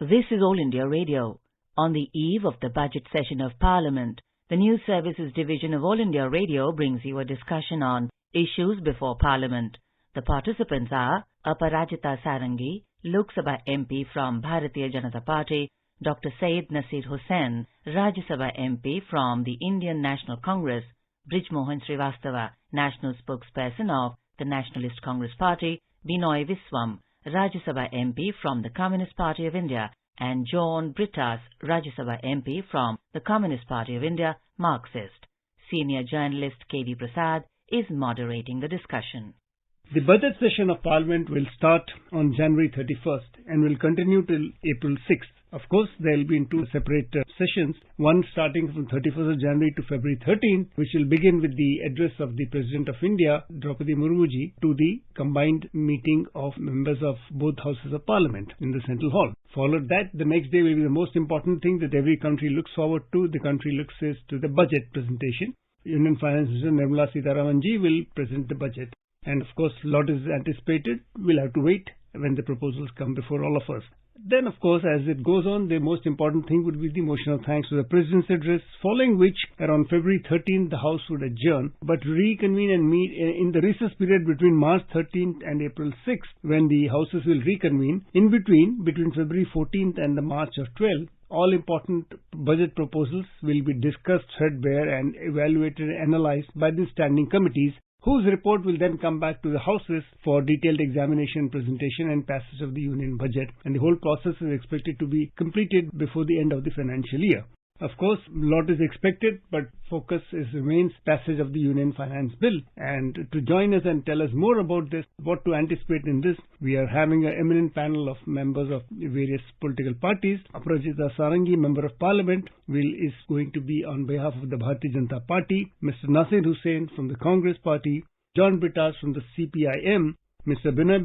This is All India Radio. On the eve of the budget session of Parliament, the News Services Division of All India Radio brings you a discussion on issues before Parliament. The participants are APRAJITA SARANGI, Lok SABHA-MP from Bharatiya Janata Party, Dr. SYED HUSSAIN, Rajya Sabha-MP from the Indian National Congress, BRIJ SRIVASTAVA, National Spokesperson of the Nationalist Congress Party, BINOY VISWAM, Rajya Sabha-MP from the Communist Party of India, and BRITTAS, Rajya Sabha-MP from the Communist Party of India, Marxist. Senior journalist K.D. PRASAD is moderating the discussion. The budget session of Parliament will start on January 31st and will continue till April 6th. Of course, there will be in two separate sessions, one starting from 31st of January to February 13th, which will begin with the address of the President of India, Draupadi Murmuji, to the combined meeting of members of both houses of Parliament in the Central Hall. Followed that, the next day will be the most important thing that every country looks forward to. The country looks to the budget presentation. Union Finance Minister Nirmala Sitharaman ji will present the budget. And of course, a lot is anticipated. We'll have to wait when the proposals come before all of us. Then, of course, as it goes on, the most important thing would be the motion of thanks to the President's address, following which, around February 13th, the House would adjourn, but reconvene and meet in the recess period between March 13th and April 6th, when the Houses will reconvene. In between February 14th and the March of 12th, all important budget proposals will be discussed threadbare and evaluated and analyzed by the standing committees, whose report will then come back to the Houses for detailed examination, presentation and passage of the Union budget. And the whole process is expected to be completed before the end of the financial year. Of course, a lot is expected, but focus remains passage of the Union Finance Bill. And to join us and tell us more about this, what to anticipate in this, we are having an eminent panel of members of various political parties. APRAJITA SARANGI, Member of Parliament, is going to be on behalf of the Bharatiya Janata Party, Mr. NASEER Hussain from the Congress Party, BRITTAS from the CPIM, Mr. BINOY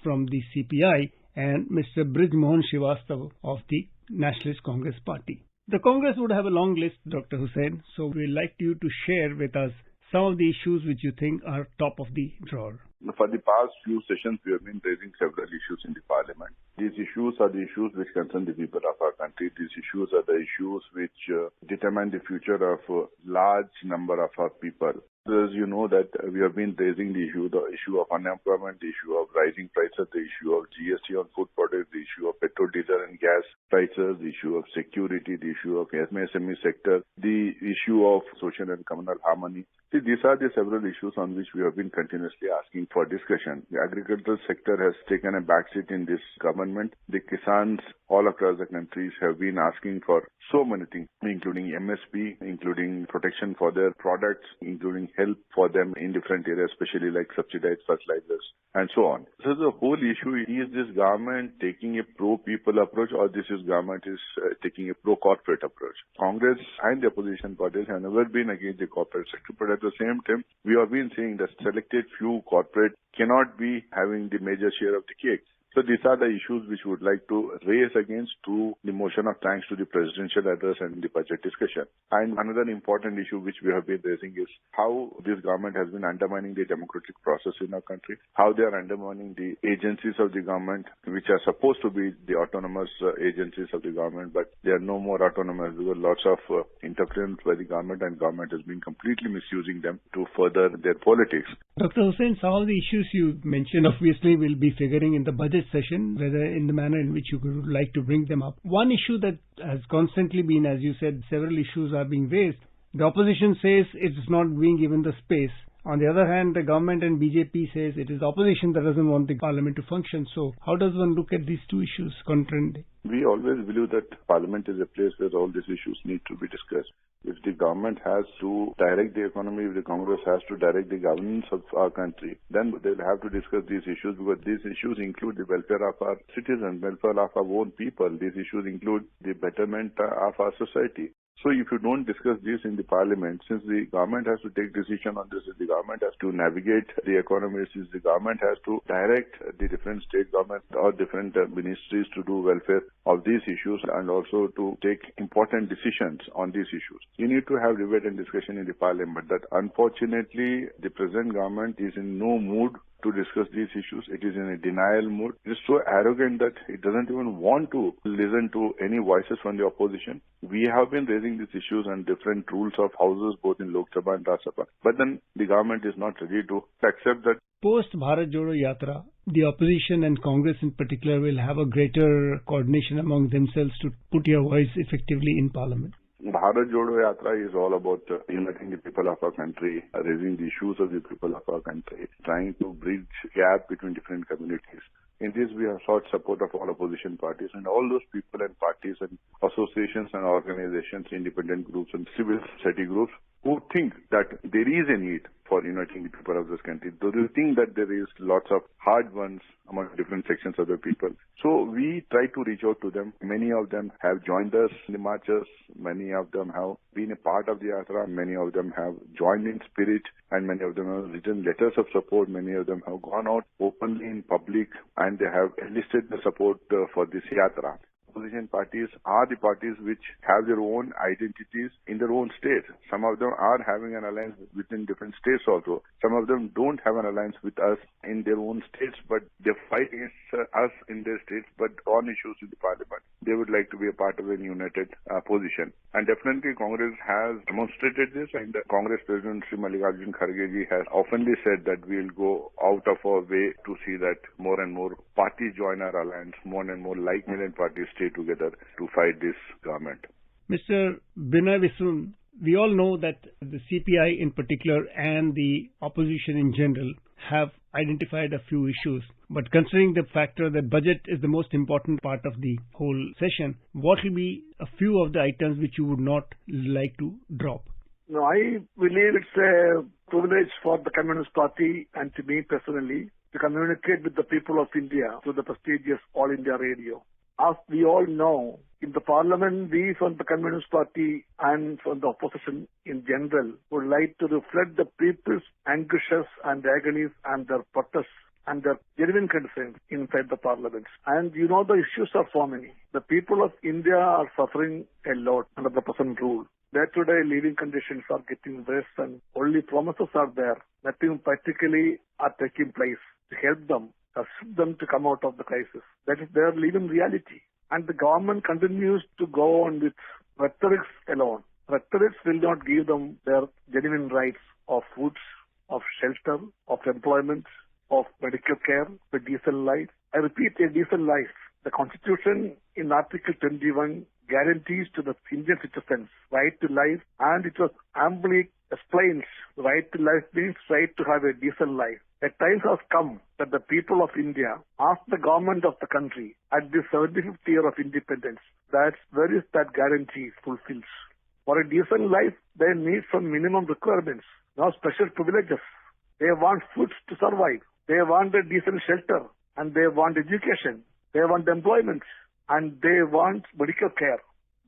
from the CPI, and Mr. BRIJ Srivastava of the Nationalist Congress Party. The Congress would have a long list, Dr. Hussain, so we'd like you to share with us some of the issues which you think are top of the drawer. For the past few sessions, we have been raising several issues in the Parliament. These issues are the issues which concern the people of our country. These issues are the issues which determine the future of a large number of our people. As you know that we have been raising the issue of unemployment, the issue of rising prices, the issue of GST on food products, the issue of petrol, diesel and gas prices, the issue of security, the issue of MSME sector, the issue of social and communal harmony. See, these are the several issues on which we have been continuously asking for discussion. The agricultural sector has taken a backseat in this government. The Kisans all across the countries have been asking for so many things, including MSP, including protection for their products, including help for them in different areas, especially like subsidized fertilizers and so on. So the whole issue is this government taking a pro-people approach, or this government is taking a pro-corporate approach. Congress and the opposition parties have never been against the corporate sector, but at the same time, we have been saying that selected few corporate cannot be having the major share of the cake. So these are the issues which we would like to raise against through the motion of thanks to the presidential address and the budget discussion. And another important issue which we have been raising is how this government has been undermining the democratic process in our country, how they are undermining the agencies of the government, which are supposed to be the autonomous agencies of the government, but they are no more autonomous. There were lots of interference by the government, and government has been completely misusing them to further their politics. Dr. Hussain, some of the issues you mentioned obviously will be figuring in the budget session, whether in the manner in which you would like to bring them up. One issue that has constantly been, as you said, several issues are being raised. The opposition says it is not being given the space. On the other hand, the government and BJP says it is opposition that doesn't want the parliament to function. So how does one look at these two issues concurrently? We always believe that Parliament is a place where all these issues need to be discussed. If the government has to direct the economy, if the Congress has to direct the governance of our country, then they'll have to discuss these issues, because these issues include the welfare of our citizens, welfare of our own people. These issues include the betterment of our society. So if you don't discuss this in the parliament, since the government has to take decision on this, the government has to navigate the economy, since the government has to direct the different state governments or different ministries to do welfare of these issues and also to take important decisions on these issues. You need to have debate and discussion in the parliament, but unfortunately the present government is in no mood to discuss these issues. It is in a denial mood. It is so arrogant that it doesn't even want to listen to any voices from the opposition. We have been raising these issues and different rules of houses both in Lok Sabha and Rajya Sabha. But then the government is not ready to accept that. Post Bharat Jodo Yatra, the opposition and Congress in particular will have a greater coordination among themselves to put your voice effectively in parliament. Bharat Jodo Yatra is all about uniting the people of our country, raising the issues of the people of our country, trying to bridge gap between different communities. In this, we have sought support of all opposition parties and all those people and parties and associations and organizations, independent groups and civil society groups who think that there is a need for uniting the people of this country. Those who think that there is lots of hard ones among different sections of the people. So we try to reach out to them. Many of them have joined us in the marches. Many of them have been a part of the Yatra. Many of them have joined in spirit and many of them have written letters of support. Many of them have gone out openly in public and they have enlisted the support for this Yatra. Opposition parties are the parties which have their own identities in their own states. Some of them are having an alliance within different states also. Some of them don't have an alliance with us in their own states, but they fight against us in their states, but on issues in the parliament. They would like to be a part of a united position. And definitely Congress has demonstrated this, and Congress President Sri Mallikarjun Kharge ji has oftenly said that we will go out of our way to see that more and more parties join our alliance, more and more like-minded parties stay together to fight this government. Mr. BINOY VISWAM, we all know that the CPI in particular and the opposition in general have identified a few issues. But considering the factor that budget is the most important part of the whole session, what will be a few of the items which you would not like to drop? No, I believe it's a privilege for the Communist Party and to me personally to communicate with the people of India through the prestigious All India Radio. As we all know, in the parliament, we from the Communist Party and from the opposition in general would like to reflect the people's anguishes and agonies and their protests and their genuine concerns inside the parliament. And you know the issues are so many. The people of India are suffering a lot under the present rule. Day-to-day living conditions are getting worse and only promises are there. Nothing practically are taking place to help them, assist them to come out of the crisis. That is their living reality. And the government continues to go on with rhetorics alone. Rhetorics will not give them their genuine rights of food, of shelter, of employment, of medical care, a decent life. I repeat, a decent life. The Constitution in Article 21 guarantees to the Indian citizens right to life, and it was amply explains right to life means right to have a decent life. A time has come that the people of India ask the government of the country at the 75th year of independence that where is that guarantee fulfilled. For a decent life, they need some minimum requirements, no special privileges. They want food to survive. They want a decent shelter, and they want education. They want employment, and they want medical care.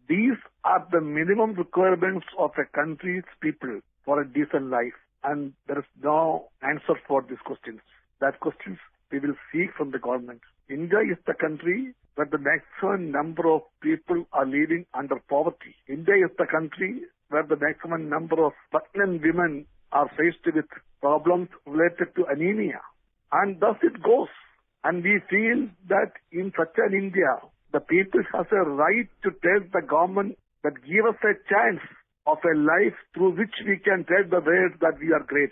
These are the minimum requirements of a country's people for a decent life. And there is no answer for these questions. That questions we will seek from the government. India is the country where the maximum number of people are living under poverty. India is the country where the maximum number of pregnant women are faced with problems related to anemia. And thus it goes. And we feel that in such an India, the people has a right to tell the government that give us a chance of a life through which we can tell the world that we are great.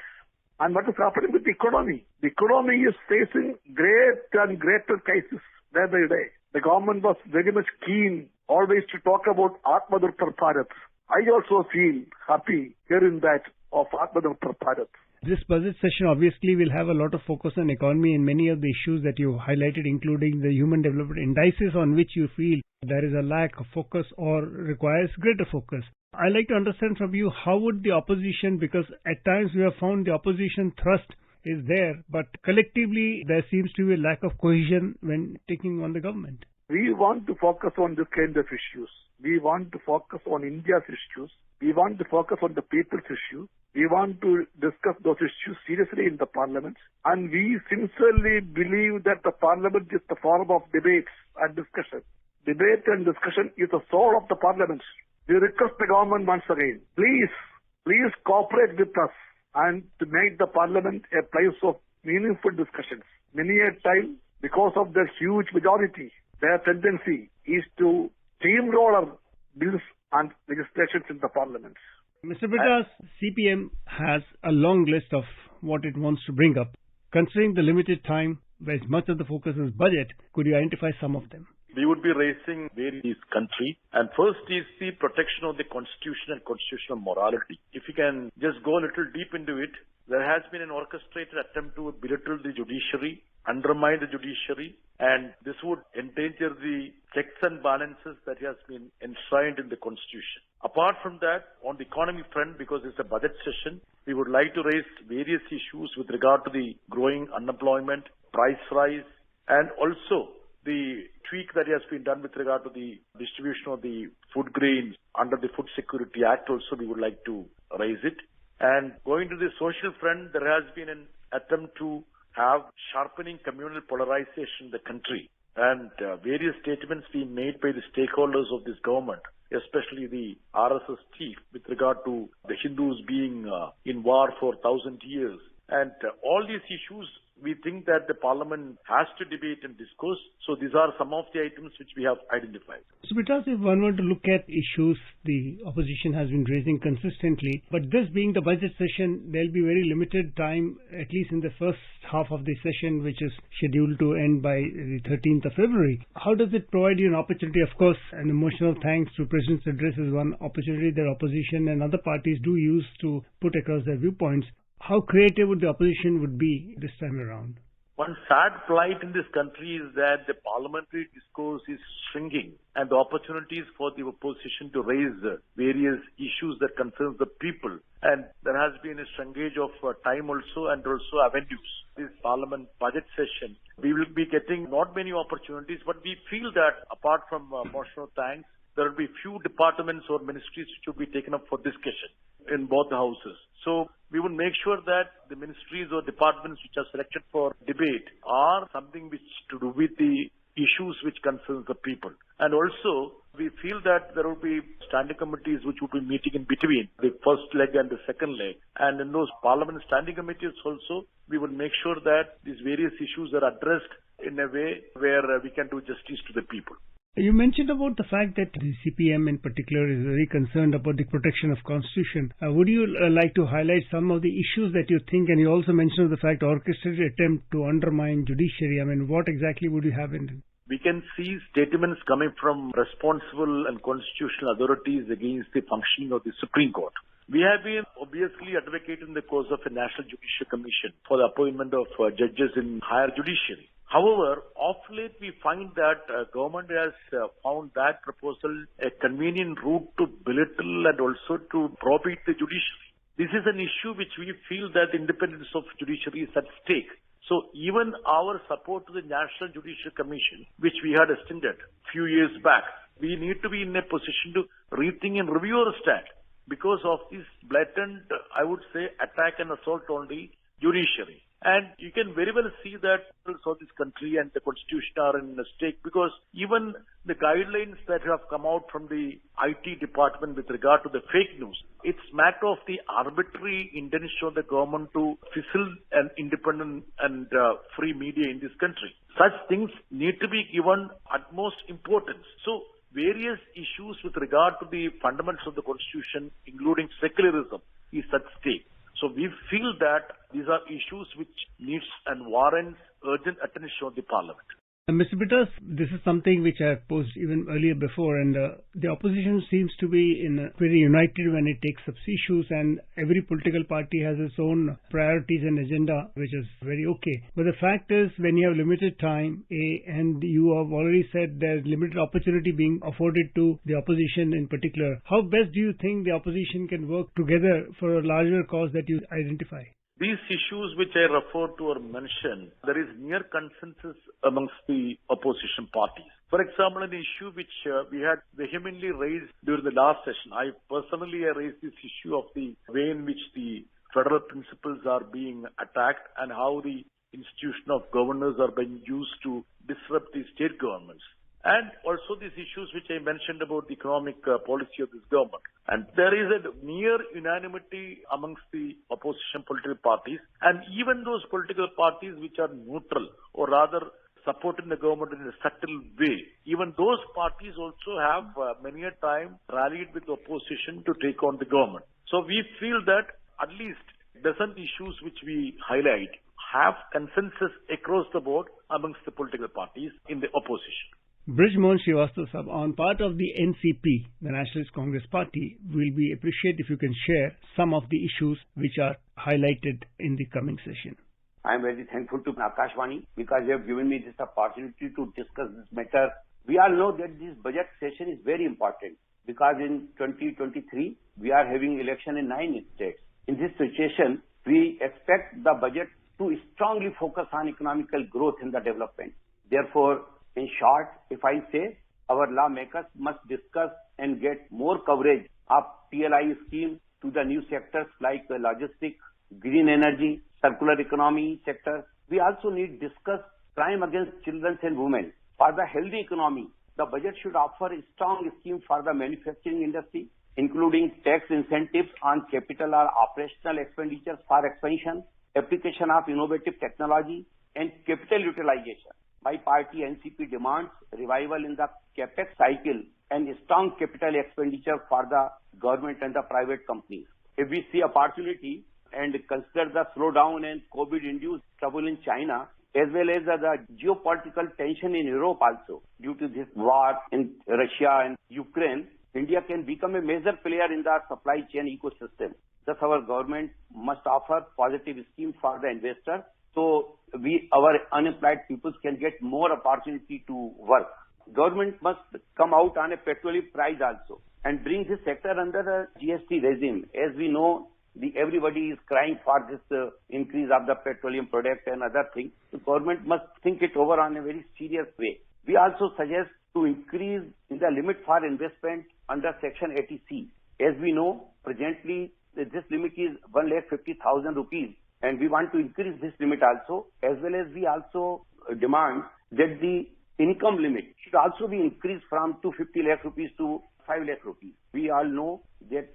And what is happening with the economy? The economy is facing great and greater crisis day by day. The government was very much keen always to talk about Atmanirbhar Bharat. I also feel happy hearing that of Atmanirbhar Bharat. This budget session obviously will have a lot of focus on economy and many of the issues that you highlighted, including the human development indices on which you feel there is a lack of focus or requires greater focus. I'd like to understand from you, how would the opposition, because at times we have found the opposition thrust is there, but collectively there seems to be a lack of cohesion when taking on the government. We want to focus on this kind of issues. We want to focus on India's issues. We want to focus on the people's issues. We want to discuss those issues seriously in the parliament. And we sincerely believe that the parliament is the forum of debates and discussion. Debate and discussion is the soul of the parliament. We request the government once again, please cooperate with us and to make the parliament a place of meaningful discussions. Many a time, because of their huge majority, their tendency is to steamroller bills and legislations in the parliament. Mr. Brittas, CPM has a long list of what it wants to bring up. Considering the limited time, where much of the focus is budget, could you identify some of them? We would be raising various country, and first is the protection of the constitution and constitutional morality. If you can just go a little deep into it, there has been an orchestrated attempt to belittle the judiciary, undermine the judiciary, and this would endanger the checks and balances that has been enshrined in the constitution. Apart from that, on the economy front, because it's a budget session, we would like to raise various issues with regard to the growing unemployment, price rise, and also the tweak that has been done with regard to the distribution of the food grains under the Food Security Act also we would like to raise it. And going to the social front, there has been an attempt to have sharpening communal polarization in the country, and various statements being made by the stakeholders of this government, especially the RSS chief with regard to the Hindus being in war for 1,000 years. And all these issues, we think that the parliament has to debate and discuss. So these are some of the items which we have identified. So, because if one were to look at issues the opposition has been raising consistently, but this being the budget session, there will be very limited time, at least in the first half of the session, which is scheduled to end by the 13th of February. How does it provide you an opportunity? Of course, an emotional thanks to President's address is one opportunity that opposition and other parties do use to put across their viewpoints. How creative would the opposition would be this time around? One sad plight in this country is that the parliamentary discourse is shrinking, and the opportunities for the opposition to raise various issues that concerns the people. And there has been a shrinkage of time also and also avenues. This parliament budget session, we will be getting not many opportunities, but we feel that apart from motion of thanks, there will be few departments or ministries which will be taken up for discussion in both the houses. So we will make sure that the ministries or departments which are selected for debate are something which to do with the issues which concerns the people. And also, we feel that there will be standing committees which will be meeting in between the first leg and the second leg. And in those parliament standing committees also, we will make sure that these various issues are addressed in a way where we can do justice to the people. You mentioned about the fact that the CPM in particular is very concerned about the protection of Constitution. Would you like to highlight some of the issues that you think, and you also mentioned the fact orchestrated attempt to undermine judiciary. I mean, what exactly would you have in it? We can see statements coming from responsible and constitutional authorities against the functioning of the Supreme Court. We have been obviously advocating the cause of a National Judicial Commission for the appointment of judges in higher judiciary. However, of late we find that government has found that proposal a convenient route to belittle and also to browbeat the judiciary. This is an issue which we feel that the independence of judiciary is at stake. So even our support to the National Judicial Commission, which we had extended a few years back, we need to be in a position to rethink and review our stand because of this blatant, I would say, attack and assault on the judiciary. And you can very well see that also this country and the constitution are in a stake because even the guidelines that have come out from the IT department with regard to the fake news, it's matter of the arbitrary intention of the government to fizzle an independent and free media in this country. Such things need to be given utmost importance. So various issues with regard to the fundamentals of the constitution, including secularism, is at stake. So we feel that these are issues which needs and warrants urgent attention of the parliament. Mr. Brittas, this is something which I have posed even earlier before, and the opposition seems to be very united when it takes up issues, and every political party has its own priorities and agenda, which is very okay. But the fact is, when you have limited time, and you have already said there's limited opportunity being afforded to the opposition in particular, how best do you think the opposition can work together for a larger cause that you identify? These issues which I referred to or mentioned, there is near consensus amongst the opposition parties. For example, an issue which we had vehemently raised during the last session, I personally raised this issue of the way in which the federal principles are being attacked and how the institution of governors are being used to disrupt the state governments. And also these issues which I mentioned about the economic policy of this government. And there is a near unanimity amongst the opposition political parties, and even those political parties which are neutral or rather supporting the government in a subtle way. Even those parties also have many a time rallied with the opposition to take on the government. So we feel that at least dozen issues which we highlight have consensus across the board amongst the political parties in the opposition. BRIJ Srivastava, on part of the NCP, the Nationalist Congress Party, will be appreciate if you can share some of the issues which are highlighted in the coming session. I am very thankful to Akashvani because they have given me this opportunity to discuss this matter. We all know that this budget session is very important because in 2023, we are having election in 9 states. In this situation, we expect the budget to strongly focus on economical growth and the development. Therefore, in short, if I say, our lawmakers must discuss and get more coverage of PLI scheme to the new sectors like logistics, green energy, circular economy sector. We also need to discuss crime against children and women. For the healthy economy, the budget should offer a strong scheme for the manufacturing industry, including tax incentives on capital or operational expenditures for expansion, application of innovative technology, and capital utilization. My party NCP demands revival in the capex cycle and strong capital expenditure for the government and the private companies. If we see opportunity and consider the slowdown and COVID-induced trouble in China, as well as the geopolitical tension in Europe also, due to this war in Russia and Ukraine, India can become a major player in the supply chain ecosystem. Thus, our government must offer positive schemes for the investors so our unemployed people can get more opportunity to work. Government must come out on a petroleum price also and bring this sector under the GST regime. As we know, everybody is crying for this increase of the petroleum product and other things. The government must think it over on a very serious way. We also suggest to increase the limit for investment under Section 80C. As we know, presently this limit is 1,50,000 rupees, and we want to increase this limit also, as well as we also demand that the income limit should also be increased from 250 lakh rupees to 5 lakh rupees. We all know that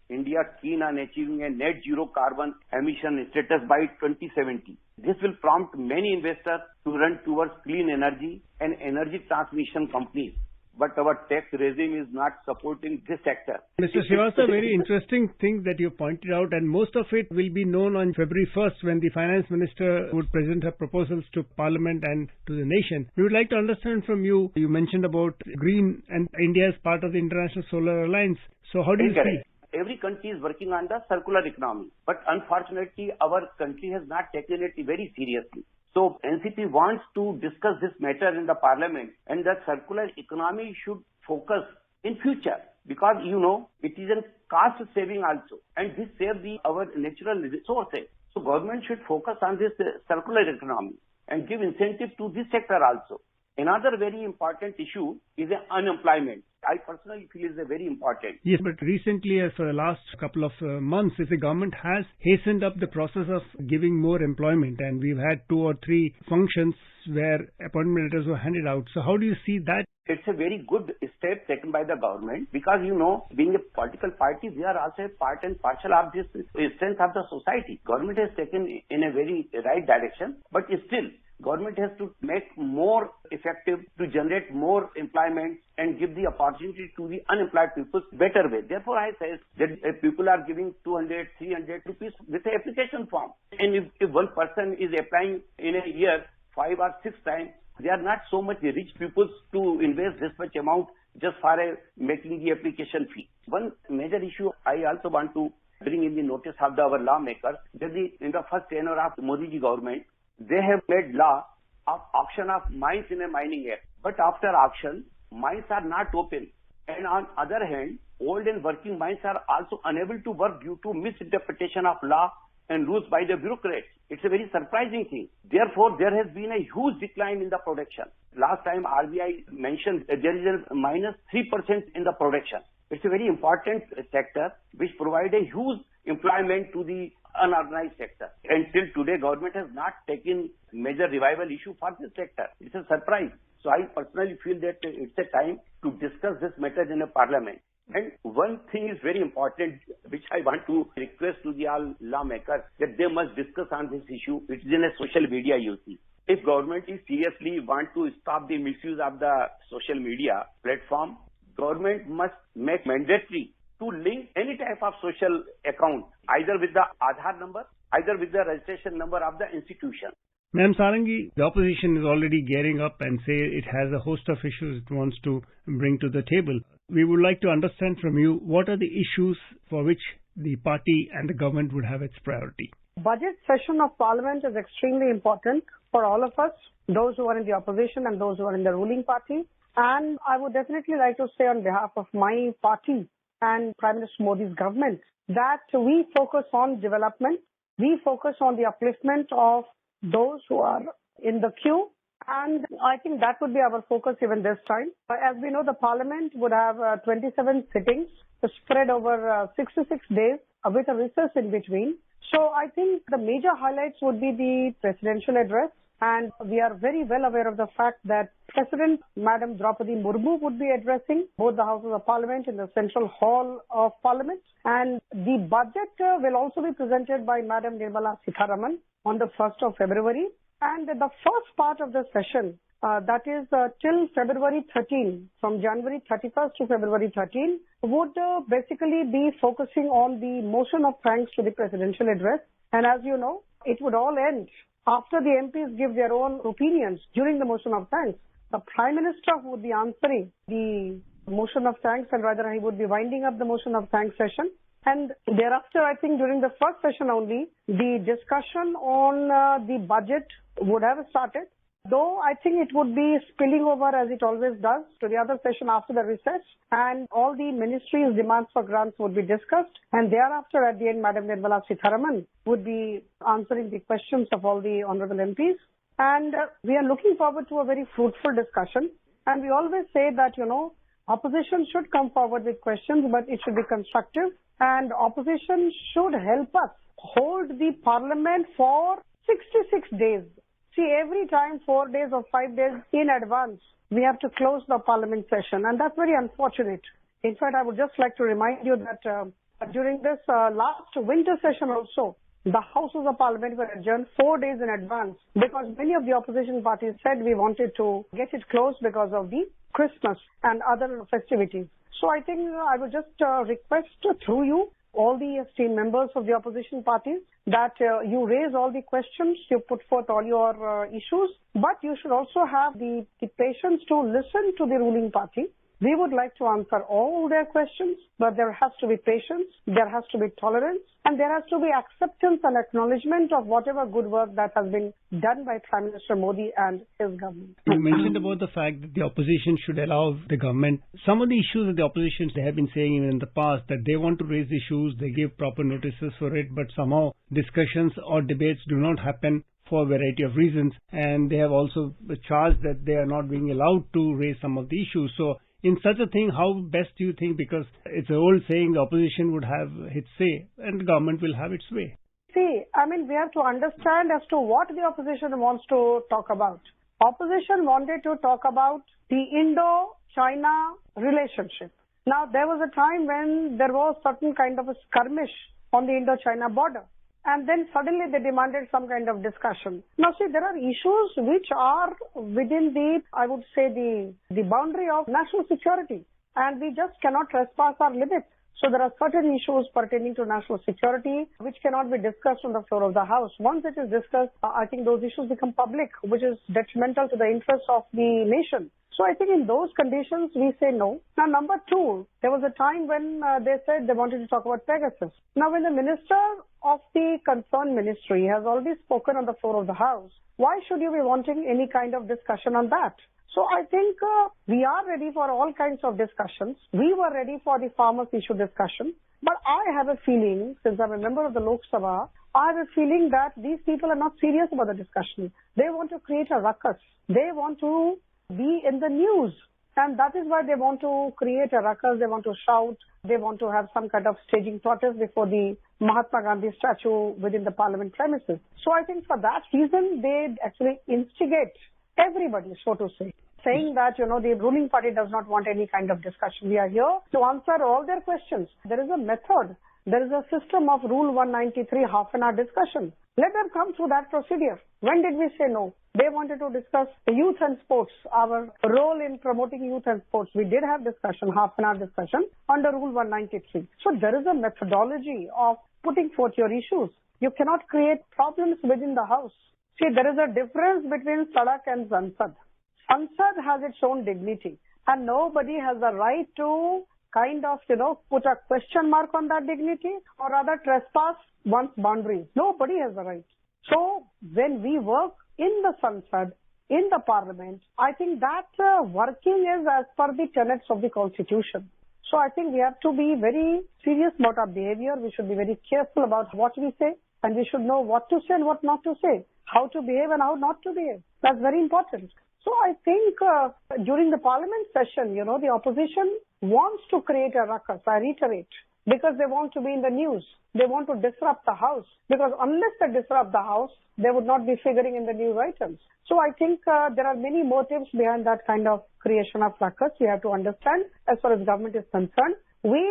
India keen on achieving a net zero carbon emission status by 2070. This will prompt many investors to run towards clean energy and energy transmission companies. But our tax regime is not supporting this sector. Mr. Srivastava, very interesting thing that you pointed out, and most of it will be known on February 1st when the Finance Minister would present her proposals to Parliament and to the nation. We would like to understand from you, you mentioned about green and India is part of the International Solar Alliance. So how do you see? Every country is working on the circular economy, but unfortunately our country has not taken it very seriously. So NCP wants to discuss this matter in the Parliament, and that circular economy should focus in future because it is a cost saving also, and this saves our natural resources. So government should focus on this circular economy and give incentive to this sector also. Another very important issue is unemployment. I personally feel is very important. Yes, but recently, for the last couple of months, if the government has hastened up the process of giving more employment, and we've had 2 or 3 functions where appointment letters were handed out. So how do you see that? It's a very good step taken by the government because, being a political party, we are also a part and parcel of this strength of the society. Government has taken in a very right direction, but still, government has to make more effective to generate more employment and give the opportunity to the unemployed people better way. Therefore, I say that people are giving 200, 300 rupees with an application form. And if one person is applying in a year 5 or 6 times, they are not so much rich people to invest this much amount just for making the application fee. One major issue I also want to bring in the notice of our lawmakers that in the first tenure of Modi ji government, they have made law of auction of mines in a mining act. But after auction, mines are not open. And on other hand, old and working mines are also unable to work due to misinterpretation of law and rules by the bureaucrats. It's a very surprising thing. Therefore, there has been a huge decline in the production. Last time RBI mentioned there is a minus 3% in the production. It's a very important sector which provides a huge employment to the unorganized sector. Until today, government has not taken major revival issue for this sector. It's a surprise. So I personally feel that it's a time to discuss this matter in a parliament. And one thing is very important, which I want to request to the all lawmakers, that they must discuss on this issue. It's in a social media, you see. If government is seriously want to stop the misuse of the social media platform, government must make mandatory to link any type of social account, either with the Aadhaar number, either with the registration number of the institution. Ma'am Sarangi, the opposition is already gearing up and say it has a host of issues it wants to bring to the table. We would like to understand from you, what are the issues for which the party and the government would have its priority? Budget session of Parliament is extremely important for all of us, those who are in the opposition and those who are in the ruling party. And I would definitely like to say on behalf of my party and Prime Minister Modi's government that we focus on development, we focus on the upliftment of those who are in the queue, and I think that would be our focus even this time. As we know, the Parliament would have 27 sittings spread over 66 days with a recess in between. So I think the major highlights would be the presidential address, and we are very well aware of the fact that President Madam Draupadi Murmu would be addressing both the Houses of Parliament in the Central Hall of Parliament, and the budget will also be presented by Madam Nirmala Sitharaman on the 1st of February. And the first part of the session, that is till February 13, from January 31st to February 13, would basically be focusing on the motion of thanks to the presidential address. And as you know, it would all end after the MPs give their own opinions during the motion of thanks. The Prime Minister would be answering the motion of thanks, and rather he would be winding up the motion of thanks session. And thereafter, I think during the first session only, the discussion on the budget would have started. Though I think it would be spilling over, as it always does, to the other session after the recess, and all the ministries' demands for grants would be discussed. And thereafter, at the end, Madam Nirmala Sitharaman would be answering the questions of all the honourable MPs. And we are looking forward to a very fruitful discussion. And we always say that, opposition should come forward with questions, but it should be constructive. And opposition should help us hold the parliament for 66 days. See, every time 4 days or 5 days in advance, we have to close the parliament session, and that's very unfortunate. In fact, I would just like to remind you that during this last winter session also, the Houses of Parliament were adjourned 4 days in advance because many of the opposition parties said we wanted to get it closed because of the Christmas and other festivities. So I think I would just request through you, all the esteemed members of the opposition parties, that you raise all the questions, you put forth all your issues, but you should also have the patience to listen to the ruling party. We would like to answer all their questions, but there has to be patience, there has to be tolerance, and there has to be acceptance and acknowledgement of whatever good work that has been done by Prime Minister Modi and his government. You mentioned about the fact that the opposition should allow the government. Some of the issues of the opposition, they have been saying even in the past that they want to raise issues, they give proper notices for it, but somehow discussions or debates do not happen for a variety of reasons, and they have also charged that they are not being allowed to raise some of the issues. So in such a thing, how best do you think, because it's an old saying, the opposition would have its say and the government will have its way? See, we have to understand as to what the opposition wants to talk about. Opposition wanted to talk about the Indo-China relationship. Now, there was a time when there was certain kind of a skirmish on the Indo-China border. And then suddenly they demanded some kind of discussion. Now see, there are issues which are within the, I would say, the boundary of national security. And we just cannot trespass our limits. So there are certain issues pertaining to national security which cannot be discussed on the floor of the House. Once it is discussed, I think those issues become public, which is detrimental to the interests of the nation. So I think in those conditions, we say no. Now, number two, there was a time when they said they wanted to talk about Pegasus. Now, when the minister of the concerned ministry has already spoken on the floor of the House, why should you be wanting any kind of discussion on that? So I think we are ready for all kinds of discussions. We were ready for the farmers' issue discussion. But I have a feeling, since I'm a member of the Lok Sabha, I have a feeling that these people are not serious about the discussion. They want to create a ruckus. They want to be in the news. And that is why they want to create a ruckus, they want to shout, they want to have some kind of staging protest before the Mahatma Gandhi statue within the parliament premises. So I think for that reason, they actually instigate everybody, so to say, saying that, the ruling party does not want any kind of discussion. We are here to answer all their questions. There is a method. There is a system of Rule 193, half an hour discussion. Let them come through that procedure. When did we say no? They wanted to discuss youth and sports, our role in promoting youth and sports. We did have discussion, half an hour discussion under Rule 193. So there is a methodology of putting forth your issues. You cannot create problems within the house. See, there is a difference between Sadak and Sansad. Sansad has its own dignity and nobody has the right to kind of, put a question mark on that dignity or rather trespass one's boundaries. Nobody has the right. So when we work in the Sansad, in the parliament, I think that working is as per the tenets of the constitution. So I think we have to be very serious about our behavior. We should be very careful about what we say and we should know what to say and what not to say, how to behave and how not to behave. That's very important. So I think during the parliament session, the opposition wants to create a ruckus, I reiterate, because they want to be in the news. They want to disrupt the house because unless they disrupt the house, they would not be figuring in the news items. So I think there are many motives behind that kind of creation of ruckus. We have to understand as far as government is concerned, we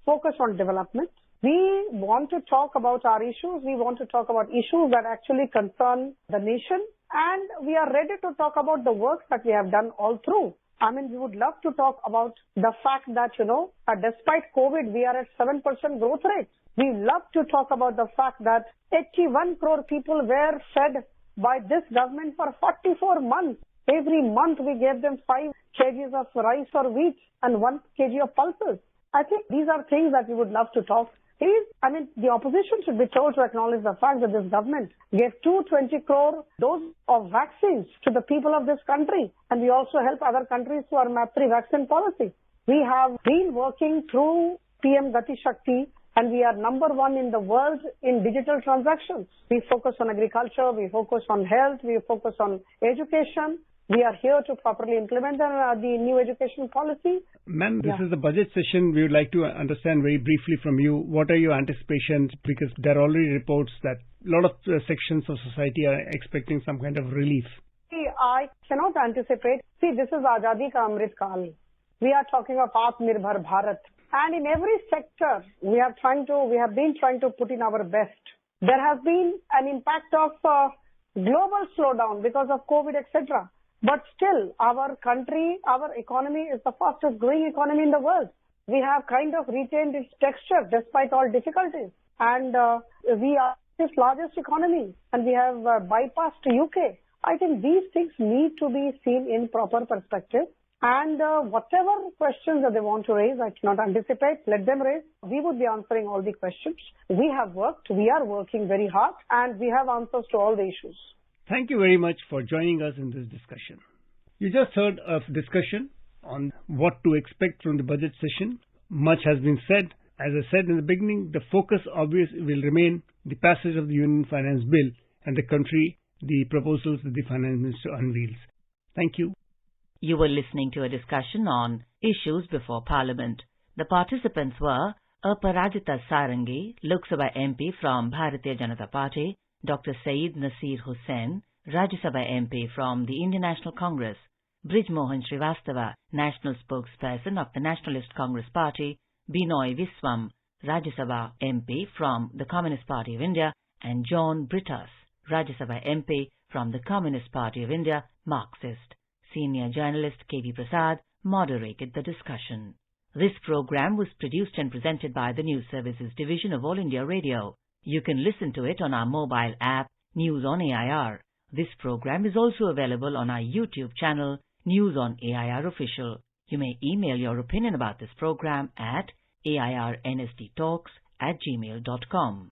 focus on development. We want to talk about our issues. We want to talk about issues that actually concern the nation. And we are ready to talk about the work that we have done all through. I mean, we would love to talk about the fact that, despite COVID, we are at 7% growth rate. We love to talk about the fact that 81 crore people were fed by this government for 44 months. Every month we gave them 5 kgs of rice or wheat and 1 kg of pulses. I think these are things that we would love to talk. The opposition should be told to acknowledge the fact that this government gave 220 crore doses of vaccines to the people of this country. And we also help other countries through our MAP 3 vaccine policy. We have been working through PM Gati Shakti and we are number 1 in the world in digital transactions. We focus on agriculture, we focus on health, we focus on education. We are here to properly implement the new education policy. Ma'am, this is the budget session. We would like to understand very briefly from you, what are your anticipations? Because there are already reports that a lot of sections of society are expecting some kind of relief. See, I cannot anticipate. See, this is Azadi Ka Amrit Kaal. We are talking of Atmanirbhar Bharat. And in every sector, we have been trying to put in our best. There has been an impact of global slowdown because of COVID, etc. But still, our country, our economy is the fastest growing economy in the world. We have kind of retained its texture despite all difficulties. And we are its largest economy and we have bypassed UK. I think these things need to be seen in proper perspective. And whatever questions that they want to raise, I cannot anticipate. Let them raise. We would be answering all the questions. We have worked. We are working very hard and we have answers to all the issues. Thank you very much for joining us in this discussion. You just heard a discussion on what to expect from the budget session. Much has been said. As I said in the beginning, the focus obviously will remain the passage of the Union Finance Bill and the proposals that the Finance Minister unveils. Thank you. You were listening to a discussion on issues before Parliament. The participants were APRAJITA SARANGI, Lok Sabha MP from Bharatiya Janata Party, Dr. SYED NASEER HUSSAIN, Rajya SABHA-MP from the Indian National Congress, BRIJ MOHAN SRIVASTAVA, National Spokesperson of the Nationalist Congress Party, BINOY VISWAM, Rajya Sabha-MP from the Communist Party of India, and John BRITTAS, Rajya Sabha-MP from the Communist Party of India, Marxist. Senior journalist K.V. PRASAD moderated the discussion. This program was produced and presented by the News Services Division of All India Radio. You can listen to it on our mobile app, News on AIR. This program is also available on our YouTube channel, News on AIR Official. You may email your opinion about this program at airnsdtalks@gmail.com.